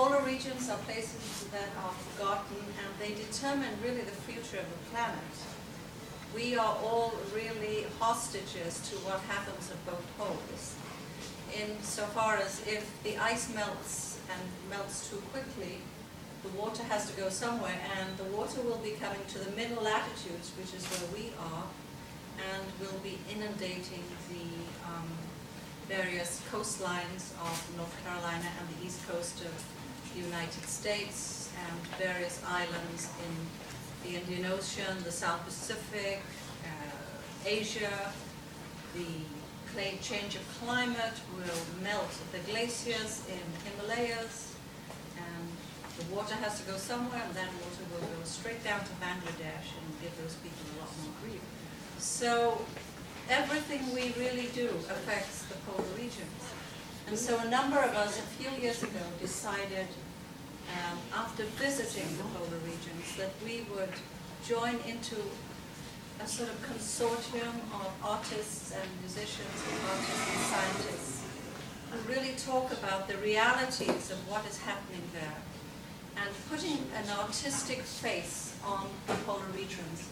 polar regions are places that are forgotten, and they determine really the future of the planet. We are all really hostages to what happens at both poles. Insofar as if the ice melts and melts too quickly, the water has to go somewhere, and the water will be coming to the middle latitudes, which is where we are, and will be inundating the various coastlines of North Carolina and the east coast of the United States, and various islands in the Indian Ocean, the South Pacific, Asia. The change of climate will melt the glaciers in Himalayas, and the water has to go somewhere, and that water will go straight down to Bangladesh and give those people a lot more grief. So everything we really do affects the polar regions. And so a number of us a few years ago decided, after visiting the polar regions, that we would join into a sort of consortium of artists and musicians and artists and scientists who really talk about the realities of what is happening there, and putting an artistic face on the polar regions.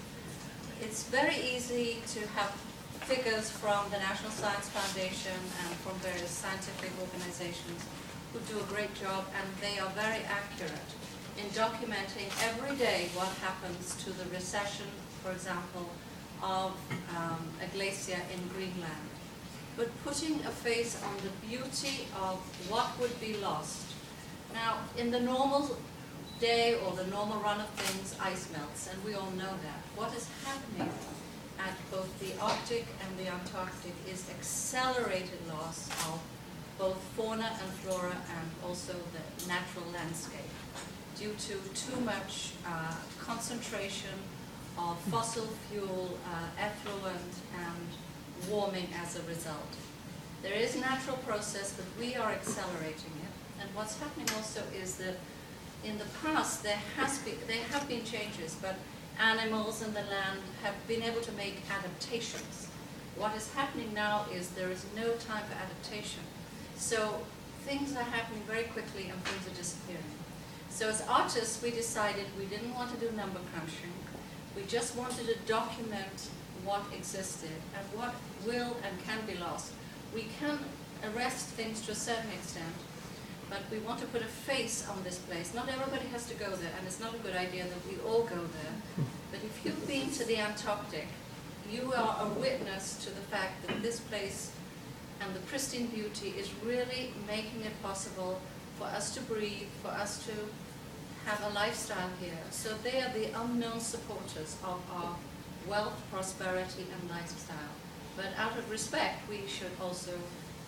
It's very easy to have figures from the National Science Foundation and from various scientific organizations who do a great job, and they are very accurate in documenting every day what happens to the recession, for example, of a glacier in Greenland. But putting a face on the beauty of what would be lost. Now, in the normal day or the normal run of things, ice melts, and we all know that. What is happening at both the Arctic and the Antarctic is accelerated loss of both fauna and flora, and also the natural landscape, due to too much concentration of fossil fuel effluent and warming as a result. There is a natural process, but we are accelerating it. And what's happening also is that in the past there have been changes, but animals and the land have been able to make adaptations. What is happening now is there is no time for adaptation. So things are happening very quickly and things are disappearing. So as artists, we decided we didn't want to do number crunching. We just wanted to document what existed and what will and can be lost. We can arrest things to a certain extent, but we want to put a face on this place. Not everybody has to go there, and it's not a good idea that we all go there. But if you've been to the Antarctic, you are a witness to the fact that this place and the pristine beauty is really making it possible for us to breathe, for us to have a lifestyle here. So they are the unknown supporters of our wealth, prosperity, and lifestyle. But out of respect, we should also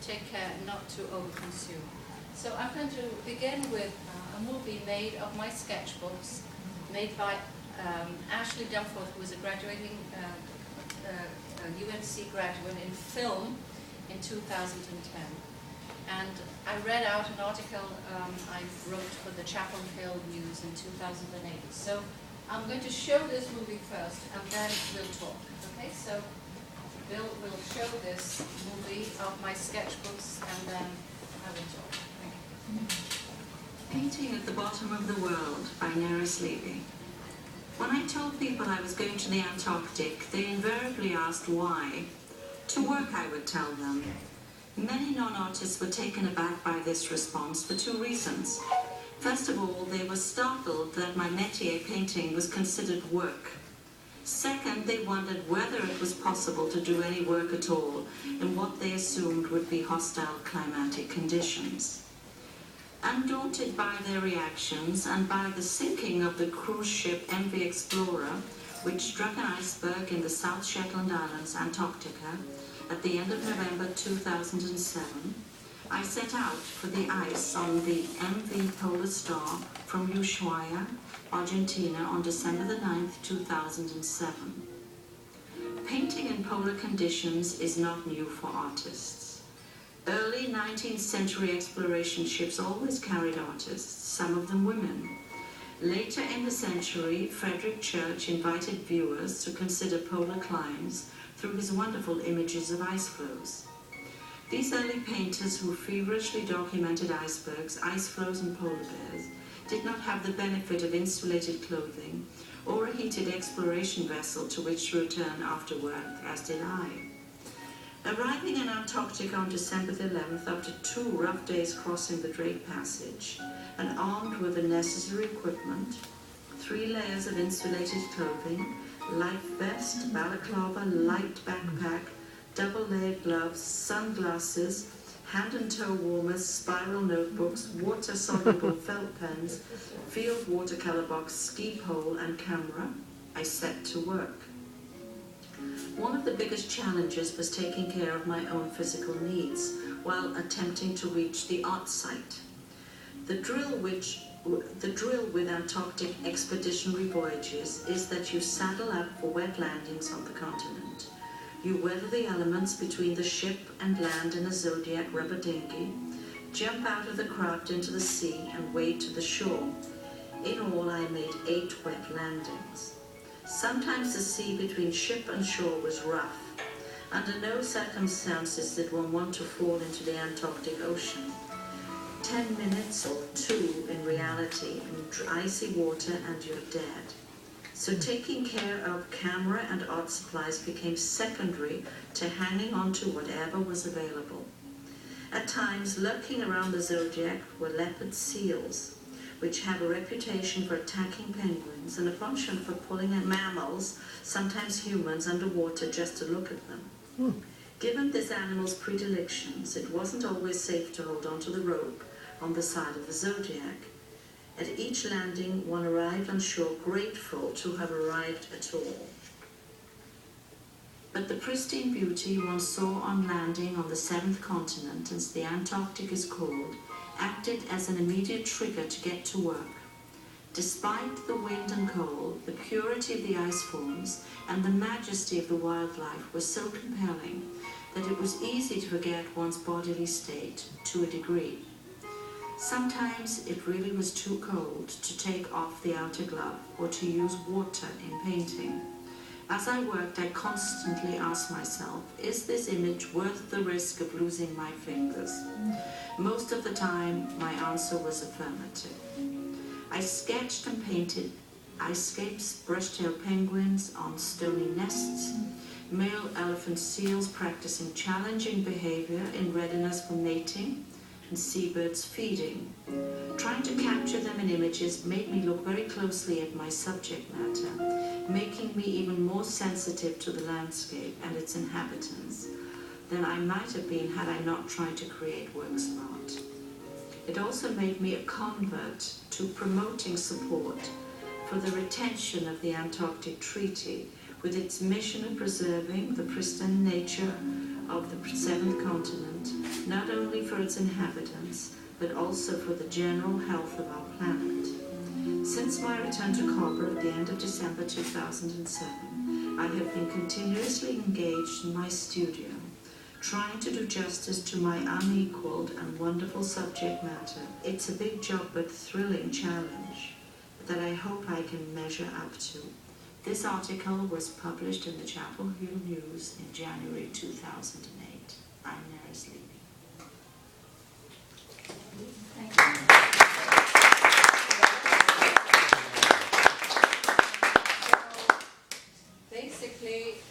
take care not to overconsume. So I'm going to begin with a movie made of my sketchbooks, made by Ashley Dunforth, who is a graduating UNC graduate in film in 2010. And I read out an article I wrote for the Chapel Hill News in 2008. So I'm going to show this movie first, and then we'll talk. Okay, so Bill will show this movie of my sketchbooks, and then I will talk. Thank you. Painting at the Bottom of the World by Nerys, Levy. When I told people I was going to the Antarctic, they invariably asked why. To work, I would tell them. Many non-artists were taken aback by this response for two reasons. First of all, they were startled that my métier, painting, was considered work. Second, they wondered whether it was possible to do any work at all in what they assumed would be hostile climatic conditions. Undaunted by their reactions and by the sinking of the cruise ship MV Explorer, which struck an iceberg in the South Shetland Islands, Antarctica, at the end of November 2007, I set out for the ice on the MV Polar Star from Ushuaia, Argentina on December the 9th, 2007. Painting in polar conditions is not new for artists. Early 19th century exploration ships always carried artists, some of them women. Later in the century, Frederick Church invited viewers to consider polar climes through his wonderful images of ice floes. These early painters who feverishly documented icebergs, ice floes and polar bears did not have the benefit of insulated clothing or a heated exploration vessel to which to return after work, as did I. Arriving in Antarctica on December the 11th after 2 rough days crossing the Drake Passage, and armed with the necessary equipment, 3 layers of insulated clothing, life vest, balaclava, light backpack, double-layered gloves, sunglasses, hand and toe warmers, spiral notebooks, water-soluble felt pens, field watercolor box, ski pole and camera, I set to work. One of the biggest challenges was taking care of my own physical needs while attempting to reach the art site. The drill with Antarctic expeditionary voyages is that you saddle up for wet landings on the continent. You weather the elements between the ship and land in a Zodiac rubber dinghy, jump out of the craft into the sea and wade to the shore. In all, I made 8 wet landings. Sometimes the sea between ship and shore was rough. Under no circumstances did one want to fall into the Antarctic Ocean. 10 minutes or 2 in reality in icy water and you're dead. So taking care of camera and art supplies became secondary to hanging on to whatever was available. At times, lurking around the Zodiac were leopard seals, which have a reputation for attacking penguins and a penchant for pulling at mammals, sometimes humans, underwater just to look at them. Given this animal's predilections, it wasn't always safe to hold onto the rope on the side of the Zodiac. At each landing, one arrived on shore grateful to have arrived at all. But the pristine beauty one saw on landing on the 7th continent, as the Antarctic is called, acted as an immediate trigger to get to work. Despite the wind and cold, the purity of the ice forms and the majesty of the wildlife was so compelling that it was easy to forget one's bodily state to a degree. Sometimes it really was too cold to take off the outer glove or to use water in painting. As I worked, I constantly asked myself, is this image worth the risk of losing my fingers? Most of the time, my answer was affirmative. I sketched and painted ice-scapes, brush-tailed penguins on stony nests, male elephant seals practicing challenging behavior in readiness for mating, and seabirds feeding. Trying to capture them in images made me look very closely at my subject matter, making me even more sensitive to the landscape and its inhabitants than I might have been had I not tried to create works of art. It also made me a convert to promoting support for the retention of the Antarctic Treaty, with its mission of preserving the pristine nature of the 7th continent, not only for its inhabitants, but also for the general health of our planet. Since my return to Cobra at the end of December 2007, I have been continuously engaged in my studio, trying to do justice to my unequaled and wonderful subject matter. It's a big job but thrilling challenge that I hope I can measure up to. This article was published in the Chapel Hill News in January 2008. I'm Nerys, Levy. Thank you. Basically,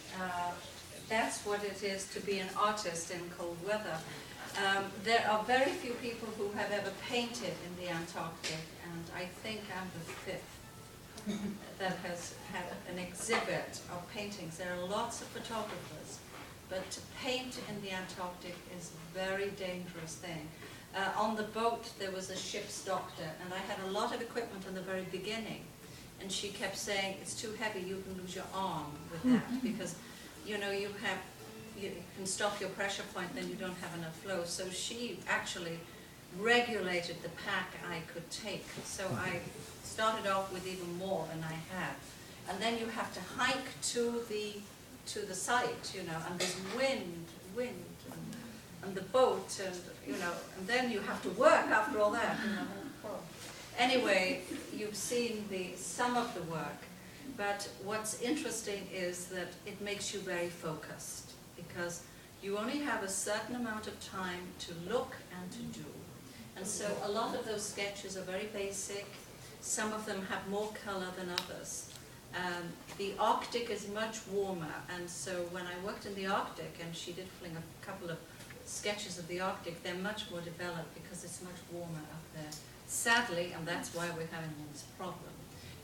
that's what it is to be an artist in cold weather. There are very few people who have ever painted in the Antarctic, and I think I'm the 5th that has had an exhibit of paintings. There are lots of photographers, but to paint in the Antarctic is a very dangerous thing. On the boat there was a ship's doctor, and I had a lot of equipment in the very beginning, and she kept saying, it's too heavy, you can lose your arm with that, because you know you can stop your pressure point, then you don't have enough flow. So she actually regulated the pack I could take. So I started off with even more than I had, and then you have to hike to the site, you know, and there's wind, and the boat, and you know, and then you have to work after all that. You know. Anyway, you've seen some of the work, but what's interesting is that it makes you very focused, because You only have a certain amount of time to look and to do. And so a lot of those sketches are very basic. Some of them have more color than others. The Arctic is much warmer, and so when I worked in the Arctic, and she did fling a couple of sketches of the Arctic, they're much more developed because it's much warmer up there. Sadly, and that's why we're having this problem.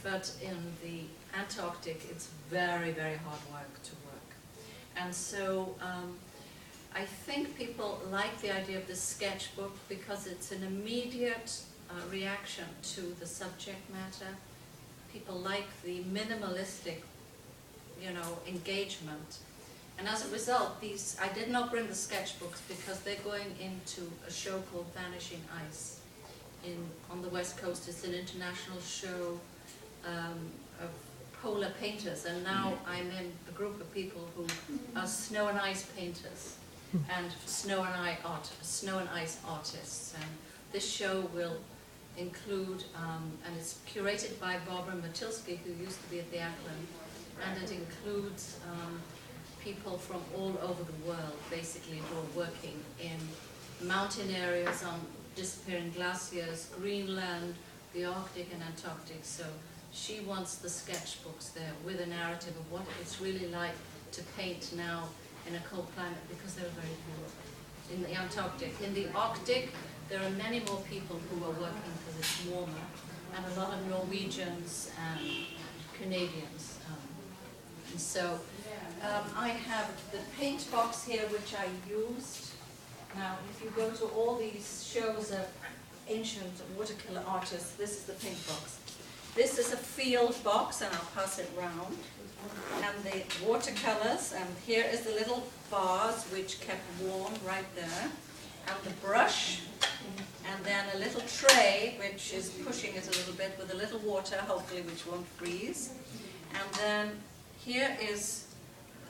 But in the Antarctic, it's very, very hard work to work. And so I think people like the idea of the sketchbook because it's an immediate reaction to the subject matter. People like the minimalistic, engagement. And as a result, I did not bring the sketchbooks because they're going into a show called Vanishing Ice. On the West Coast, it's an international show of polar painters, and now I'm in a group of people who are snow and ice painters and snow and ice artists. And this show will include, and it's curated by Barbara Matilsky, who used to be at the Ackland, and it includes people from all over the world, basically, who are working in mountain areas, on disappearing glaciers, Greenland, the Arctic and Antarctic. So she wants the sketchbooks there with a narrative of what it's really like to paint now in a cold climate, because there are very few in the Antarctic. In the Arctic, there are many more people who are working because it's warmer, and a lot of Norwegians and Canadians. And so I have the paint box here, which I used. Now, if you go to all these shows of ancient watercolor artists, this is the paint box. This is a field box, and I'll pass it round. And the watercolors, and here is the little vase which kept warm right there. And the brush, and then a little tray which is pushing it a little bit with a little water, hopefully, which won't freeze. And then here is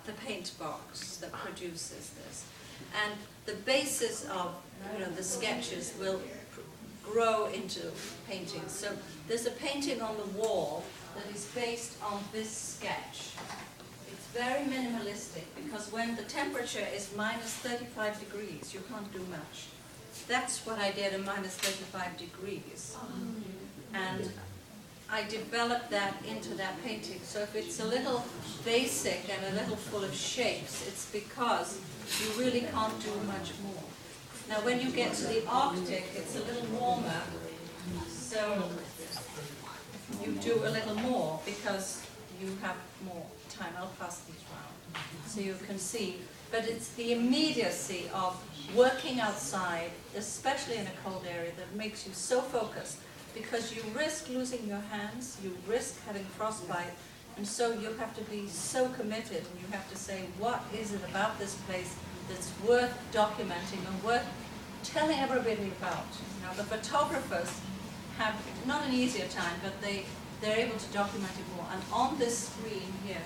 the paint box that produces this. And the basis of the sketches will grow into paintings. So there's a painting on the wall that is based on this sketch. It's very minimalistic because when the temperature is minus 35 degrees, you can't do much. That's what I did at minus 35 degrees. And I developed that into that painting. So if it's a little basic and a little full of shapes, it's because you really can't do much more. Now when you get to the Arctic, it's a little warmer, so you do a little more because you have more time. I'll pass these around so you can see. But it's the immediacy of working outside, especially in a cold area, that makes you so focused, because you risk losing your hands, you risk having frostbite, and so you have to be so committed, and you have to say, what is it about this place that's worth documenting and worth telling everybody about? Now, the photographers have not an easier time, but they're able to document it more. And on this screen here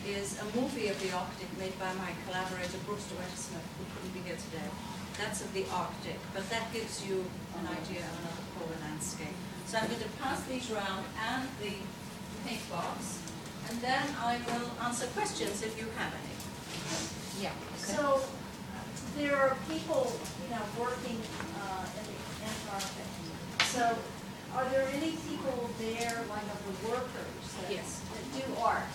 is a movie of the Arctic made by my collaborator, Brewster Smith, who couldn't be here today. That's of the Arctic, but that gives you an idea of another polar landscape. So I'm going to pass these around and the paint box, and then I will answer questions if you have any. Yeah. Okay. So there are people, working in the Antarctic. So are there any people there, like of the workers, Yes. that do art?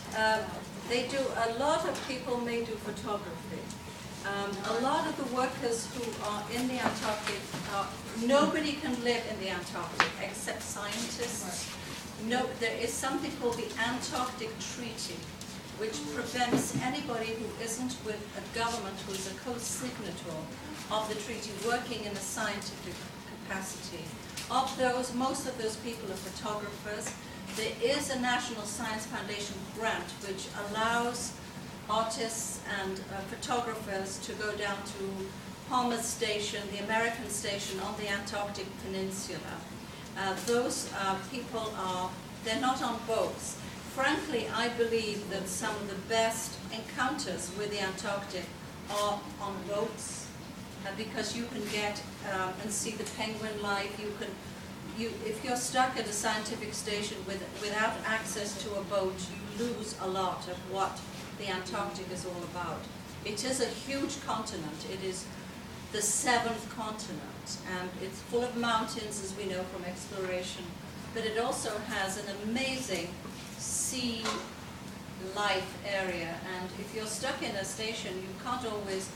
They do. A lot of people may do photography. A lot of the workers who are in the Antarctic, nobody can live in the Antarctic except scientists. No, there is something called the Antarctic Treaty, which prevents anybody who isn't with a government who is a co-signator of the treaty working in a scientific capacity. Of those, most of those people are photographers. There is a National Science Foundation grant which allows artists and photographers to go down to Palmer Station, the American station on the Antarctic Peninsula. Those people they're not on boats. Frankly, I believe that some of the best encounters with the Antarctic are on boats, because you can get and see the penguin life. If you're stuck at a scientific station without access to a boat, you lose a lot of what the Antarctic is all about. It is a huge continent. It is the 7th continent, and it's full of mountains, as we know from exploration, but it also has an amazing sea life area, and if you're stuck in a station, you can't always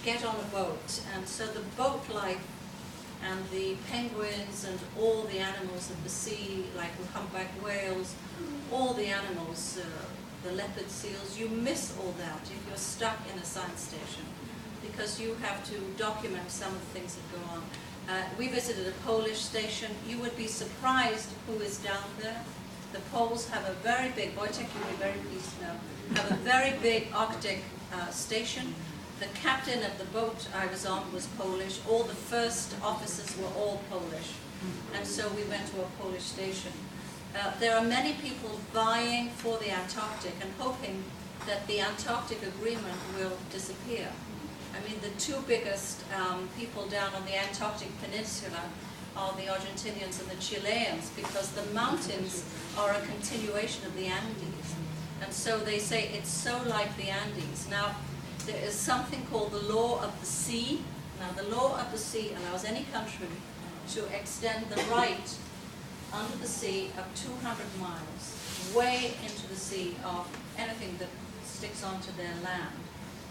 get on a boat, and so the boat life and the penguins and all the animals of the sea, like the humpback whales, all the animals, the leopard seals, you miss all that if you're stuck in a science station, because you have to document some of the things that go on. We visited a Polish station. You would be surprised who is down there. The Poles have a very big, Wojtek, you'll be very pleased to know, have a very big Arctic station. The captain of the boat I was on was Polish. All the first officers were all Polish. And so we went to a Polish station. There are many people vying for the Antarctic and hoping that the Antarctic Agreement will disappear. I mean, the two biggest people down on the Antarctic Peninsula are the Argentinians and the Chileans, because the mountains are a continuation of the Andes. And so they say it's so like the Andes. Now, there is something called the law of the sea. Now, the law of the sea allows any country to extend the right under the sea of 200 miles, way into the sea, of anything that sticks onto their land.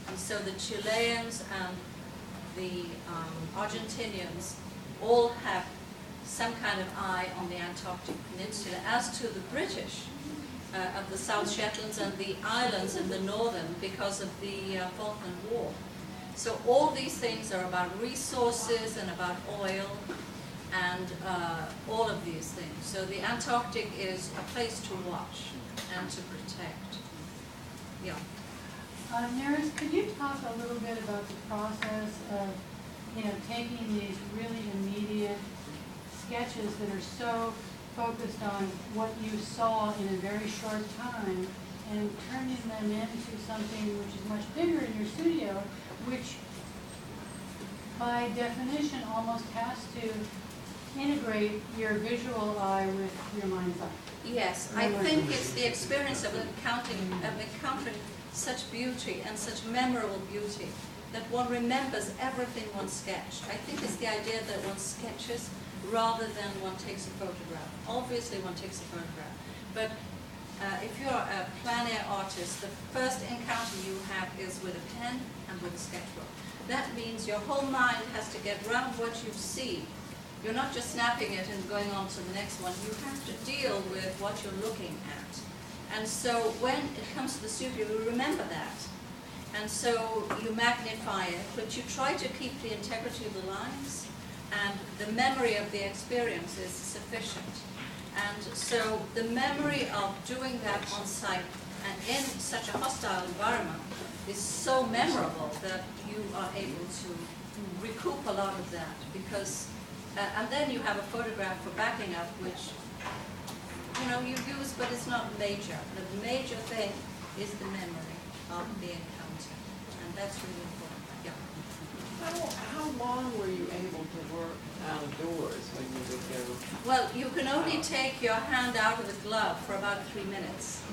And so the Chileans and the Argentinians all have some kind of eye on the Antarctic Peninsula, as to the British of the South Shetlands and the islands in the northern, because of the Falkland War. So all these things are about resources and about oil and all of these things. So the Antarctic is a place to watch and to protect. Yeah. Nerys, could you talk a little bit about the process of, taking these really immediate sketches that are so focused on what you saw in a very short time and turning them into something which is much bigger in your studio, which by definition almost has to integrate your visual eye with your mind's eye? Yes, I think it's the experience of encountering such beauty and such memorable beauty that one remembers everything one sketched. I think it's the idea that one sketches rather than one takes a photograph. Obviously one takes a photograph, but if you're a plein air artist, the first encounter you have is with a pen and with a sketchbook. That means your whole mind has to get around what you see. You're not just snapping it and going on to the next one. You have to deal with what you're looking at. And so when it comes to the studio, you remember that. And so you magnify it, but you try to keep the integrity of the lines, and the memory of the experience is sufficient. And so the memory of doing that on site and in such a hostile environment is so memorable that you are able to recoup a lot of that, because and then you have a photograph for backing up, which you use, but it's not major. The major thing is the memory of the encounter, and that's really important. Yeah. How long were you able to work outdoors when you would go? Well, you can only take your hand out of the glove for about 3 minutes,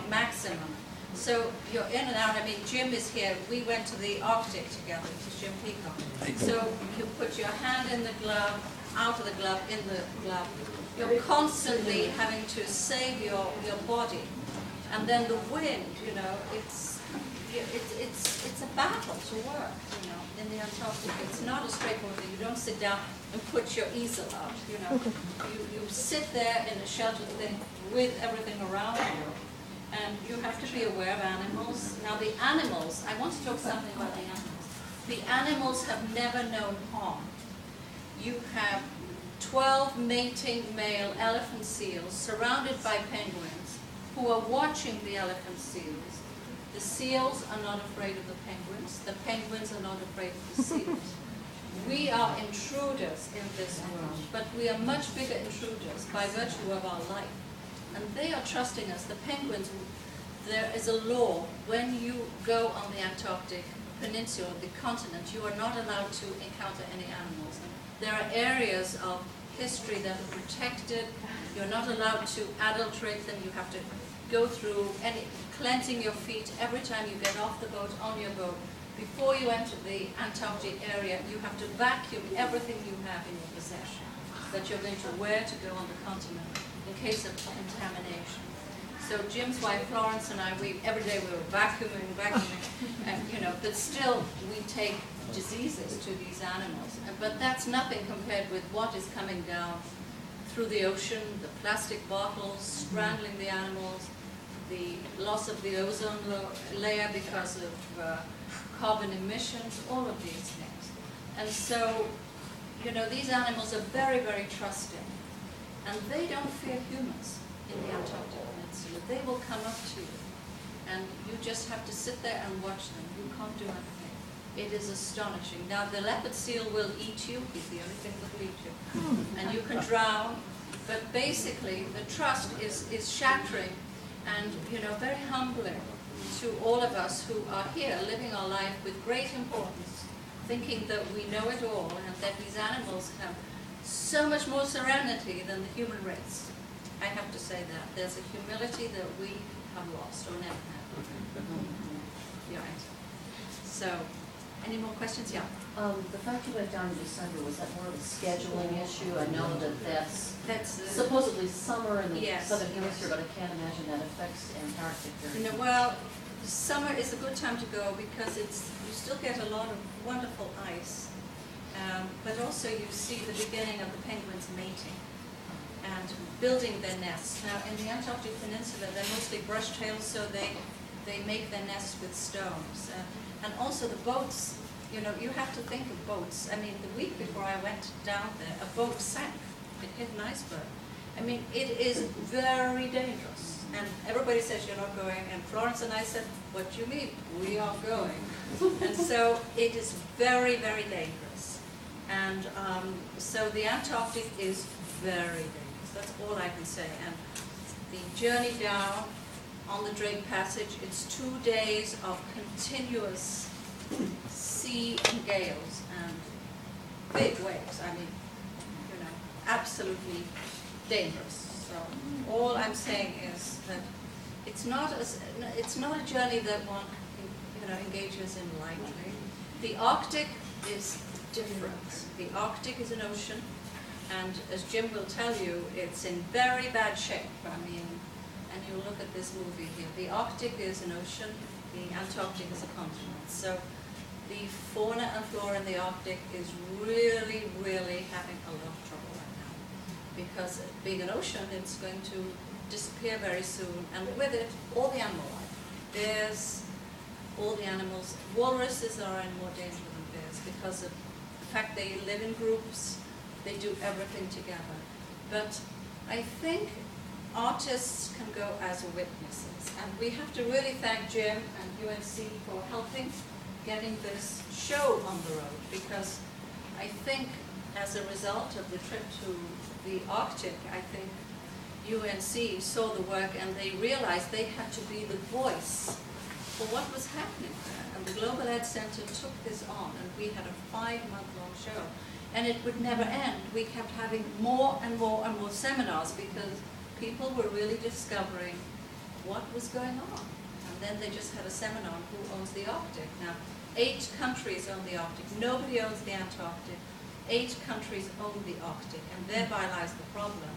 maximum. So you're in and out. I mean, Jim is here. We went to the Arctic together, to Jim Peacock. So you put your hand in the glove, out of the glove, in the glove. You're constantly having to save your body. And then the wind, it's a battle to work, in the Antarctic. It's not a straightforward thing. You don't sit down and put your easel out, You sit there in a sheltered thing with everything around you. And you have to be aware of animals. Now the animals, I want to talk something about the animals. The animals have never known harm. You have 12 mating male elephant seals surrounded by penguins who are watching the elephant seals. The seals are not afraid of the penguins. The penguins are not afraid of the seals. We are intruders in this world, but we are much bigger intruders by virtue of our life. And they are trusting us. The penguins, there is a law. When you go on the Antarctic Peninsula, the continent, you are not allowed to encounter any animals. There are areas of history that are protected. You're not allowed to adulterate them. You have to go through any cleansing your feet every time you get off the boat, on your boat. Before you enter the Antarctic area, you have to vacuum everything you have in your possession that you're going to wear to go on the continent in case of contamination. So Jim's wife Florence and I, every day we were vacuuming, and but still we take diseases to these animals. But that's nothing compared with what is coming down through the ocean, the plastic bottles, strangling the animals, the loss of the ozone layer because of carbon emissions, all of these things. And so, these animals are very, very trusting. And they don't fear humans in the Antarctic Peninsula. They will come up to you. And you just have to sit there and watch them. You can't do anything. It is astonishing. Now, the leopard seal will eat you. He's the only thing that will eat you. And you can drown. But basically, the trust is shattering and, very humbling to all of us who are here living our life with great importance, thinking that we know it all and that these animals have so much more serenity than the human race. I have to say that. There's a humility that we have lost or never had. Yeah. So, any more questions? Yeah. The fact you went down in December, was that more of a scheduling issue? I know that that's supposedly summer in the southern hemisphere, but I can't imagine that affects Antarctic very much. Well, summer is a good time to go because you still get a lot of wonderful ice, but also you see the beginning of the penguins mating and building their nests. Now, in the Antarctic Peninsula, they're mostly brush-tailed, so they make their nests with stones. And also the boats, you have to think of boats. I mean, the week before I went down there, a boat sank. It hit an iceberg. I mean, it is very dangerous. And everybody says you're not going. And Florence and I said, what do you mean? We are going. And so it is very, very dangerous. And so the Antarctic is very dangerous. That's all I can say. And the journey down on the Drake Passage, it's 2 days of continuous sea and gales and big waves. I mean, absolutely dangerous. So all I'm saying is that it's not a journey that one engages in lightly. The Arctic is different. The Arctic is an ocean, and as Jim will tell you, it's in very bad shape. I mean, and you look at this movie here. The Arctic is an ocean. The Antarctic is a continent. So the fauna and flora in the Arctic is really, really having a lot of trouble right now. Because being an ocean, it's going to disappear very soon, and with it, all the animal life. Bears, all the animals. Walruses are in more danger than bears because of the fact they live in groups, they do everything together. But I think artists can go as witnesses, and we have to really thank Jim and UNC for helping getting this show on the road, because I think as a result of the trip to the Arctic, I think UNC saw the work and they realized they had to be the voice for what was happening there. And the Global Ed Center took this on, and we had a 5-month-long show. And it would never end. We kept having more and more and more seminars because people were really discovering what was going on. And then they just had a seminar on who owns the Arctic. Now, 8 countries own the Arctic. Nobody owns the Antarctic. 8 countries own the Arctic, and thereby lies the problem.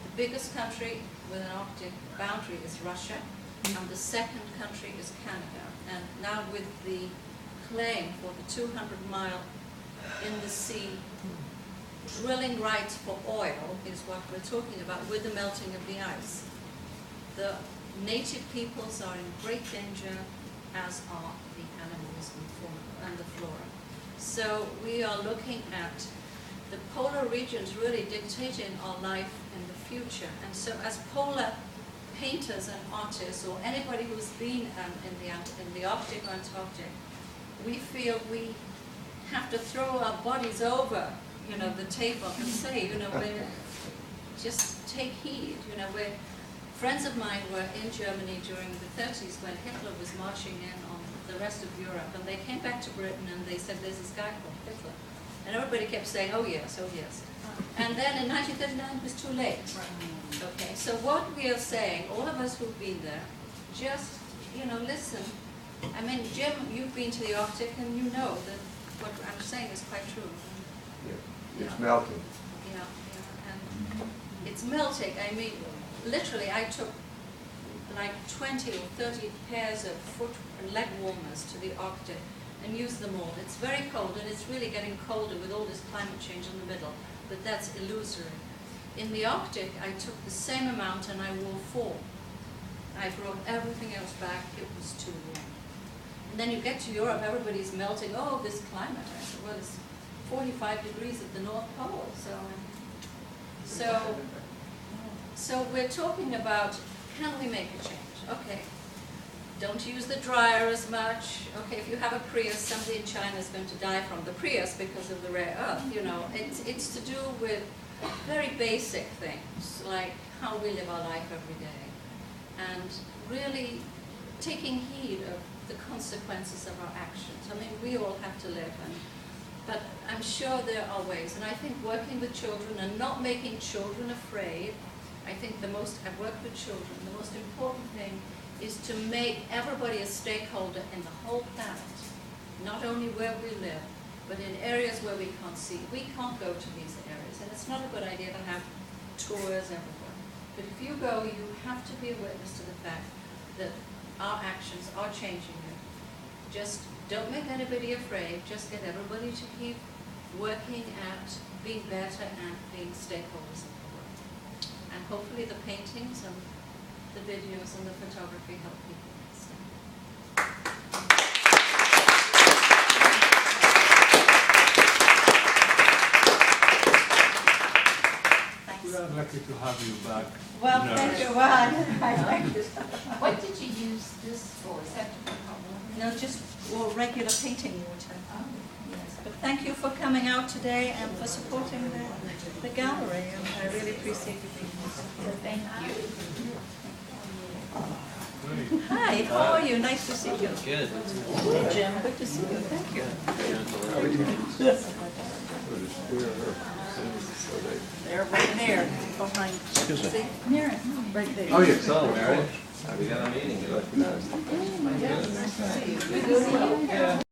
The biggest country with an Arctic boundary is Russia, and the second country is Canada. And now with the claim for the 200-mile in the sea drilling rights for oil is what we're talking about with the melting of the ice. The native peoples are in great danger, as are the animals and the flora. So we are looking at the polar regions really dictating our life in the future. And so as polar painters and artists, or anybody who's been in the Arctic or Antarctic, we feel we have to throw our bodies over, the table and say, we're just take heed. We're friends of mine were in Germany during the 30s when Hitler was marching in on the rest of Europe, and they came back to Britain and they said, there's this guy called Hitler. And everybody kept saying, oh yes, oh yes. And then in 1939 it was too late. Okay, so what we are saying, all of us who've been there, just, listen. I mean, Jim, you've been to the Arctic and you know that what I'm saying is quite true. Yeah. It's melting. Yeah, and it's melting. I mean, literally, I took like 20 or 30 pairs of foot and leg warmers to the Arctic and used them all. It's very cold, and it's really getting colder with all this climate change in the middle, but that's illusory. In the Arctic, I took the same amount and I wore 4. I brought everything else back. It was too warm. And then you get to Europe, everybody's melting. Oh, this climate. I said, well, it's 45 degrees at the North Pole. So we're talking about, can we make a change? Okay. Don't use the dryer as much. Okay, if you have a Prius, somebody in China is going to die from the Prius because of the rare earth. It's to do with very basic things, like how we live our life every day. And really taking heed of the consequences of our actions. I mean, we all have to live, but I'm sure there are ways. And I think working with children and not making children afraid, I think I've worked with children, the most important thing is to make everybody a stakeholder in the whole planet, not only where we live, but in areas where we can't see. We can't go to these areas, and it's not a good idea to have tours everywhere. But if you go, you have to be a witness to the fact that our actions are changing it. Just don't make anybody afraid, just get everybody to keep working at being better and being stakeholders in the world. And hopefully the paintings and the videos and the photography help people understand. We are lucky to have you back. Well, Nerys. thank you. Well, I like this. What did you use this for? Is that No, just regular painting water. Yes. But thank you for coming out today and for supporting the gallery. And I really appreciate you being here. Thank you. Hi, how are you? Nice to see you. Good. Hey, Jim. Good to see you. Thank you. They're right there behind. Excuse me. See? Right there. Oh, yes. So, Mary, have you got a meeting? You look nice. Nice to see you. Good to see you. Yeah.